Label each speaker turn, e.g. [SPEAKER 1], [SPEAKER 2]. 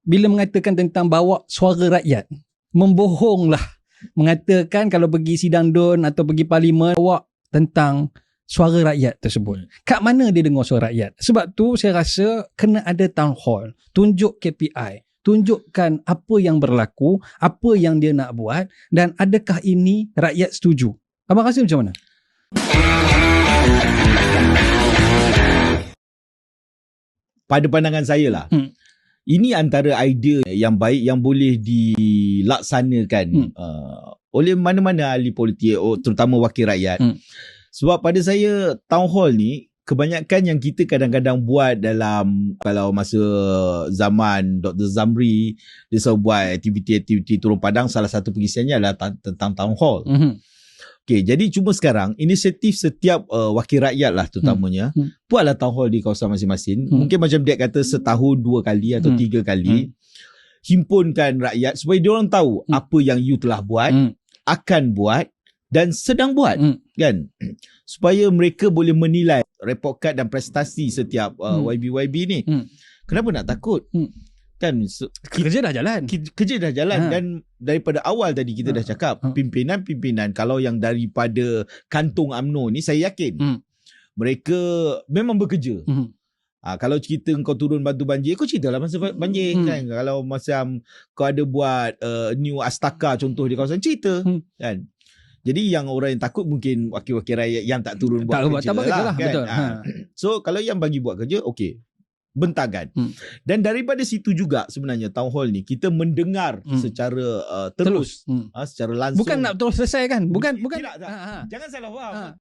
[SPEAKER 1] bila mengatakan tentang bawa suara rakyat, membohonglah. Mengatakan kalau pergi sidang DUN atau pergi parlimen, bawa tentang suara rakyat tersebut. Kat mana dia dengar suara rakyat? Sebab tu saya rasa kena ada town hall. Tunjuk KPI. Tunjukkan apa yang berlaku, apa yang dia nak buat, dan adakah ini rakyat setuju. Abang rasa macam mana?
[SPEAKER 2] Pada pandangan saya lah, ini antara idea yang baik yang boleh dilaksanakan oleh mana-mana ahli politik, terutama wakil rakyat. Sebab pada saya, town hall ni, kebanyakan yang kita kadang-kadang buat dalam, kalau masa zaman Dr. Zamri, dia selalu buat aktiviti-aktiviti turun padang, salah satu pengisiannya adalah tentang town hall. Okay, jadi cuma sekarang inisiatif setiap wakil rakyat lah terutamanya buatlah town hall di kawasan masing-masing. Mungkin macam dia kata setahun 2 kali atau 3 kali. Himpunkan rakyat supaya dia orang tahu apa yang you telah buat, akan buat dan sedang buat, kan? Supaya mereka boleh menilai report card dan prestasi setiap YB-YB ni. Kenapa nak takut? Kan
[SPEAKER 1] kerja dah jalan.
[SPEAKER 2] Kerja dah jalan dan daripada awal tadi kita dah cakap pimpinan-pimpinan kalau yang daripada kantung UMNO ni saya yakin mereka memang bekerja. Kalau cerita kau turun bantu banjir, kau ceritalah masa banjir kan. Kalau macam kau ada buat new Astaka contoh di kawasan, cerita kan. Jadi yang orang yang takut mungkin wakil-wakil rakyat yang tak turun buat kerja lah kan.
[SPEAKER 1] Betul.
[SPEAKER 2] So kalau yang bagi buat kerja, okey, bentakan. Dan daripada situ juga sebenarnya town hall ni kita mendengar secara terus, secara langsung.
[SPEAKER 1] Bukan nak terus selesai kan? Bukan.
[SPEAKER 2] Jangan salah faham.